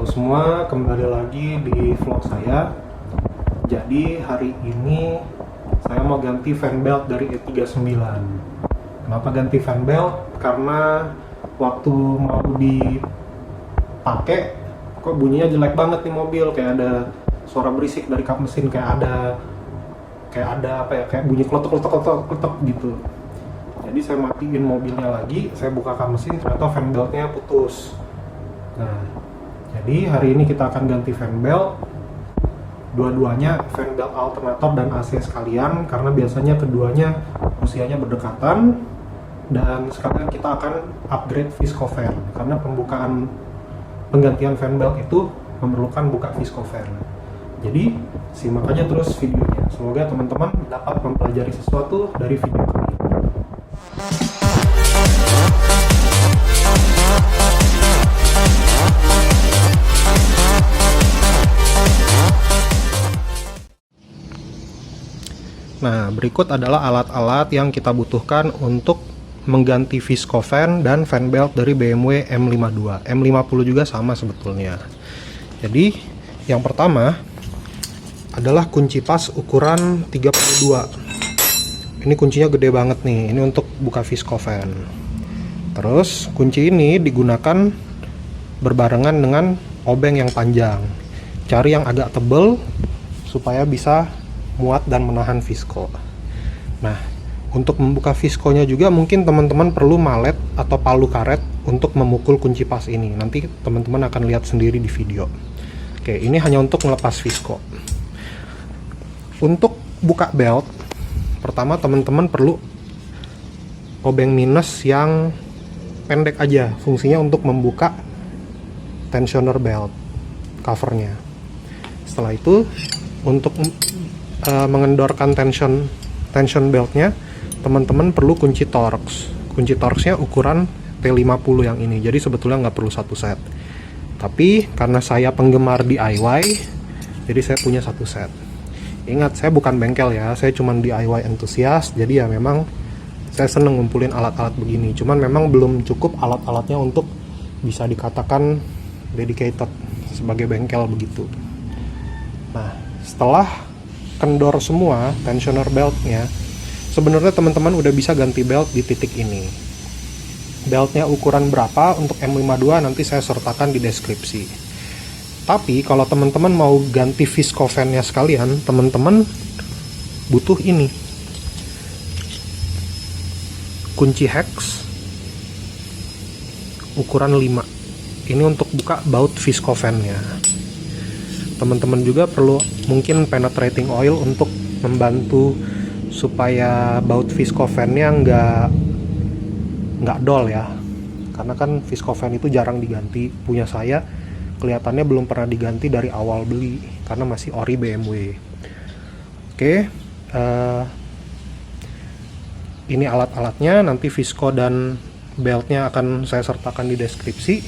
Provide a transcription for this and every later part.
semua, kembali lagi di vlog saya. Jadi hari ini saya mau ganti fan belt dari E39. Kenapa ganti fan belt? Karena waktu mau dipakai kok bunyinya jelek banget nih mobil, kayak ada suara berisik dari kap mesin, kayak ada apa ya, kayak bunyi kletok gitu. Jadi saya matiin mobilnya lagi, saya buka kap mesin, ternyata fan beltnya putus. Nah, jadi hari ini kita akan ganti fan belt. Dua-duanya fan belt alternator dan AC sekalian, karena biasanya keduanya usianya berdekatan. Dan sekalian kita akan upgrade viscofan, karena penggantian fan belt itu memerlukan buka viscofan. Jadi simak aja terus videonya. Semoga teman-teman dapat mempelajari sesuatu dari video kali ini. Nah, berikut adalah alat-alat yang kita butuhkan untuk mengganti viscofan dan fan belt dari BMW M52. M50 juga sama sebetulnya. Jadi, yang pertama adalah kunci pas ukuran 32. Ini kuncinya gede banget nih, ini untuk buka viscofan. Terus, kunci ini digunakan berbarengan dengan obeng yang panjang. Cari yang agak tebal supaya bisa muat dan menahan visco. Nah, untuk membuka visconya juga mungkin teman-teman perlu malet atau palu karet untuk memukul kunci pas ini. Nanti teman-teman akan lihat sendiri di video. Oke, ini hanya untuk melepas visco. Untuk buka belt, pertama teman-teman perlu obeng minus yang pendek aja. Fungsinya untuk membuka tensioner belt covernya. Setelah itu, untuk mengendorkan tension beltnya, teman-teman perlu kunci Torx. Kunci Torxnya ukuran T50 yang ini, jadi sebetulnya nggak perlu satu set. Tapi karena saya penggemar DIY, jadi saya punya satu set. Ingat, saya bukan bengkel ya, saya cuman DIY entusias, jadi ya memang saya seneng ngumpulin alat-alat begini. Cuman memang belum cukup alat-alatnya untuk bisa dikatakan dedicated sebagai bengkel begitu. Nah, setelah kendor semua tensioner beltnya, sebenarnya teman-teman udah bisa ganti belt di titik ini. Beltnya ukuran berapa untuk M52 nanti saya sertakan di deskripsi. Tapi kalau teman-teman mau ganti viscofan-nya sekalian, teman-teman butuh ini, kunci hex ukuran 5. Ini untuk buka baut viscofan-nya. Teman-teman juga perlu mungkin penetrating oil untuk membantu supaya baut viscofan-nya nggak dol ya, karena kan viscofan itu jarang diganti. Punya saya kelihatannya belum pernah diganti dari awal beli karena masih ori BMW. Oke, ini alat-alatnya, nanti visco dan beltnya akan saya sertakan di deskripsi.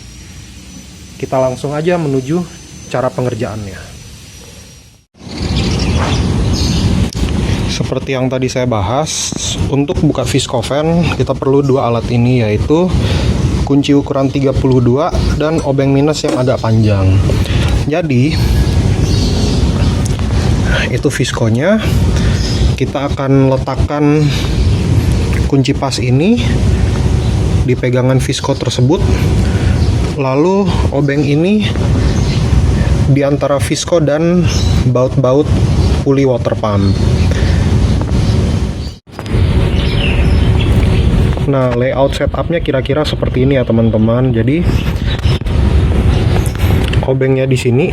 Kita langsung aja menuju cara pengerjaannya. Seperti yang tadi saya bahas, untuk buka viscofan kita perlu dua alat ini, yaitu kunci ukuran 32 dan obeng minus yang agak panjang. Jadi itu visconya. Kita akan letakkan kunci pas ini di pegangan visco tersebut, lalu obeng ini di antara visco dan baut-baut puli water pump. Nah, layout setupnya kira-kira seperti ini ya teman-teman. Jadi obengnya di sini,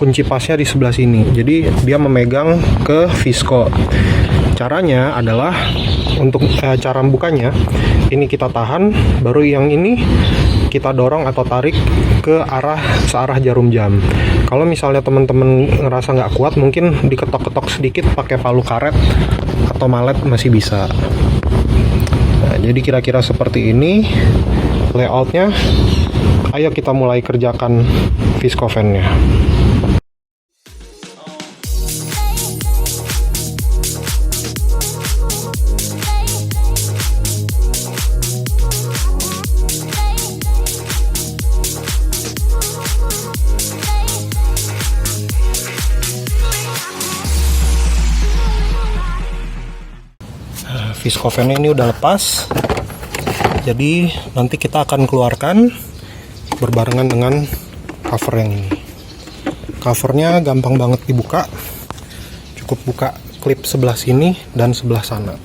kunci pasnya di sebelah sini. Jadi dia memegang ke visco. Caranya adalah untuk cara membukanya, ini kita tahan, baru yang ini kita dorong atau tarik ke searah jarum jam. Kalau misalnya teman-teman ngerasa nggak kuat, mungkin diketok-ketok sedikit pakai palu karet atau malet masih bisa. Nah, jadi kira-kira seperti ini layoutnya. Ayo kita mulai kerjakan viscofan-nya. Viscofannya ini udah lepas, jadi nanti kita akan keluarkan berbarengan dengan cover yang ini. Covernya gampang banget dibuka, cukup buka klip sebelah sini dan sebelah sana.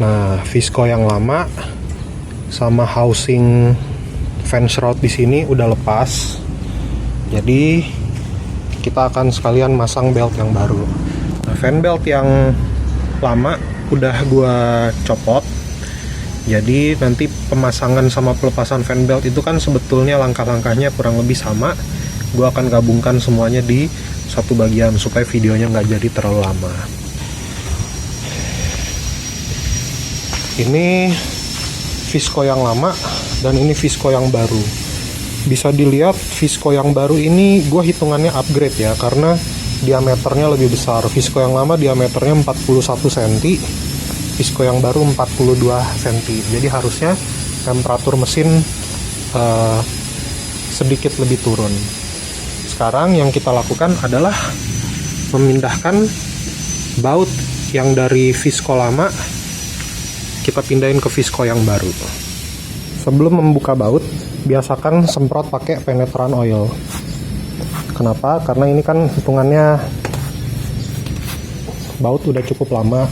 Nah, visco yang lama sama housing fan shroud di sini udah lepas, jadi kita akan sekalian masang belt yang baru. Nah, fan belt yang lama udah gua copot, jadi nanti pemasangan sama pelepasan fan belt itu kan sebetulnya langkah-langkahnya kurang lebih sama. Gua akan gabungkan semuanya di satu bagian supaya videonya nggak jadi terlalu lama. Ini visco yang lama dan ini visco yang baru. Bisa dilihat visco yang baru ini gue hitungannya upgrade ya, karena diameternya lebih besar. Visco yang lama diameternya 41 cm, visco yang baru 42 cm. Jadi harusnya temperatur mesin sedikit lebih turun. Sekarang yang kita lakukan adalah memindahkan baut yang dari visco lama kita pindahin ke visco yang baru. Sebelum membuka baut, biasakan semprot pakai penetran oil. Kenapa? Karena ini kan hitungannya baut udah cukup lama.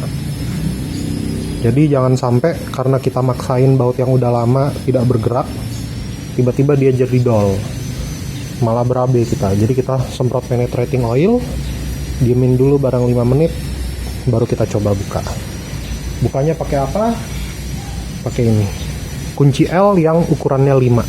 Jadi jangan sampai karena kita maksain baut yang udah lama tidak bergerak, tiba-tiba dia jadi dol, malah berabe kita. Jadi kita semprot penetrating oil, diemin dulu barang 5 menit, baru kita coba buka. Bukanya pakai apa? Pakai ini, kunci L yang ukurannya 5.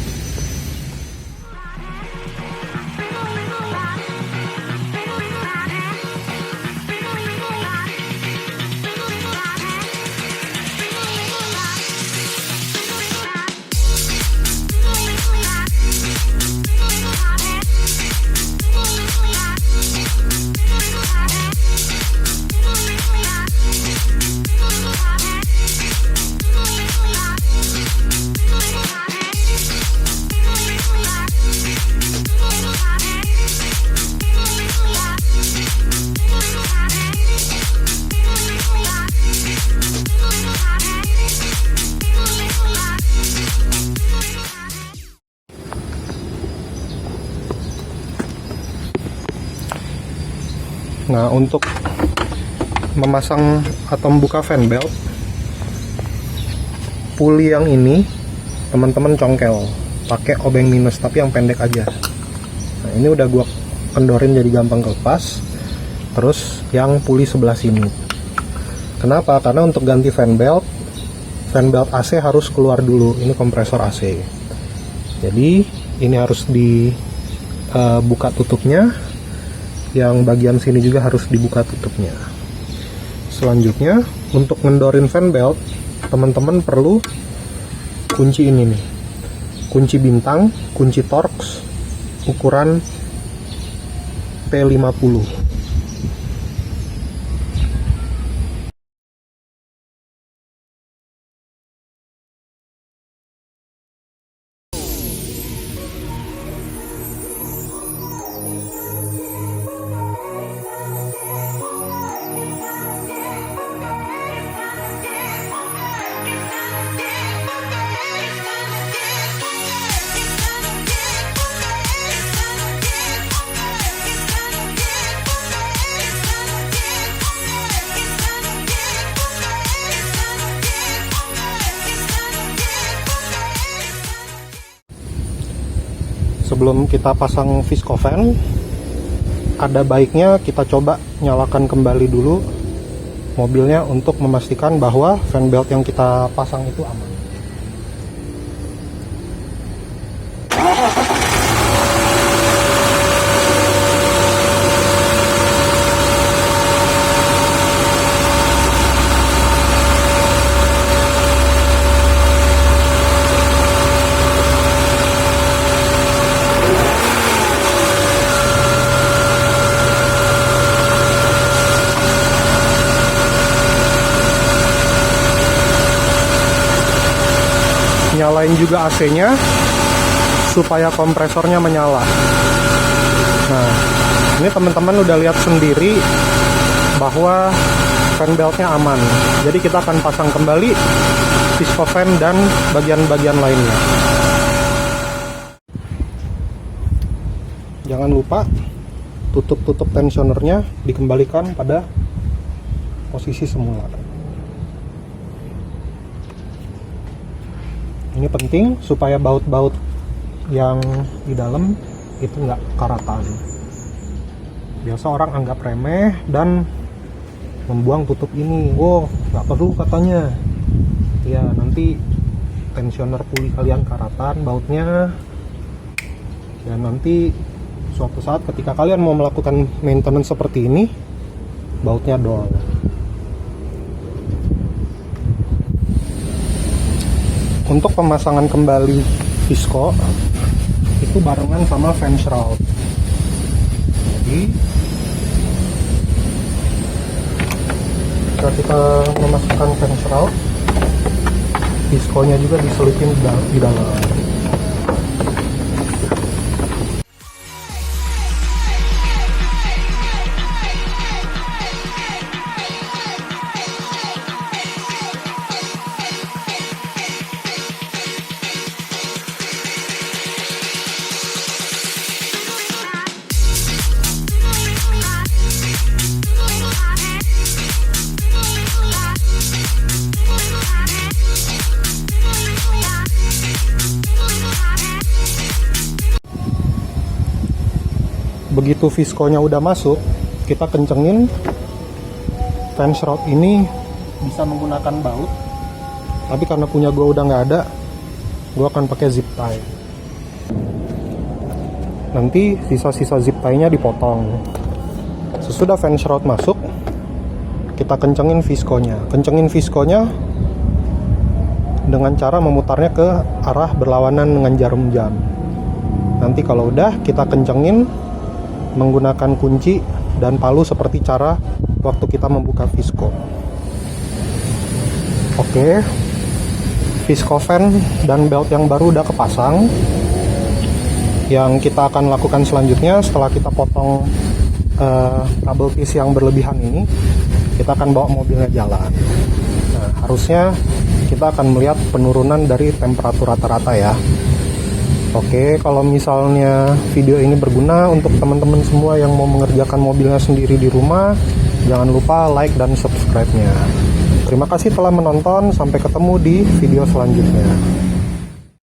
Nah, untuk memasang atau membuka fan belt, puli yang ini teman-teman congkel pakai obeng minus tapi yang pendek aja. Nah, ini udah gua kendorin jadi gampang kelepas. Terus yang puli sebelah sini. Kenapa? Karena untuk ganti fan belt AC harus keluar dulu. Ini kompresor AC. Jadi ini harus dibuka tutupnya. Yang bagian sini juga harus dibuka tutupnya. Selanjutnya, untuk ngendorin fan belt, teman-teman perlu kunci ini nih, kunci bintang, kunci Torx ukuran P50. Sebelum kita pasang Viscofan, ada baiknya kita coba nyalakan kembali dulu mobilnya untuk memastikan bahwa fan belt yang kita pasang itu aman. Nyalain juga AC-nya supaya kompresornya menyala. Nah, ini teman-teman udah lihat sendiri bahwa fan beltnya aman. Jadi kita akan pasang kembali viscofan dan bagian-bagian lainnya. Jangan lupa tutup tensionernya dikembalikan pada posisi semula. Ini penting supaya baut-baut yang di dalam itu nggak karatan. Biasa orang anggap remeh dan membuang tutup ini. Wow, nggak perlu katanya. Ya, nanti tensioner puli kalian karatan bautnya. Dan nanti suatu saat ketika kalian mau melakukan maintenance seperti ini, bautnya dol. Untuk pemasangan kembali visco itu barengan sama fan shroud. Jadi ketika kita memasukkan fan shroud, visconya juga diselipin di dalam. Begitu visconya udah masuk, kita kencengin fan shroud ini. Bisa menggunakan baut, tapi karena punya gue udah nggak ada, gue akan pakai zip tie. Nanti sisa-sisa zip tie-nya dipotong. Sesudah fan shroud masuk, kita kencengin visconya. Kencengin visconya dengan cara memutarnya ke arah berlawanan dengan jarum jam. Nanti kalau udah, kita kencengin menggunakan kunci dan palu seperti cara waktu kita membuka visco. Oke, viscofan dan belt yang baru udah kepasang. Yang kita akan lakukan selanjutnya setelah kita potong kabel piece yang berlebihan ini, kita akan bawa mobilnya jalan. Nah, harusnya kita akan melihat penurunan dari temperatur rata-rata ya. Oke, kalau misalnya video ini berguna untuk teman-teman semua yang mau mengerjakan mobilnya sendiri di rumah, jangan lupa like dan subscribe-nya. Terima kasih telah menonton, sampai ketemu di video selanjutnya.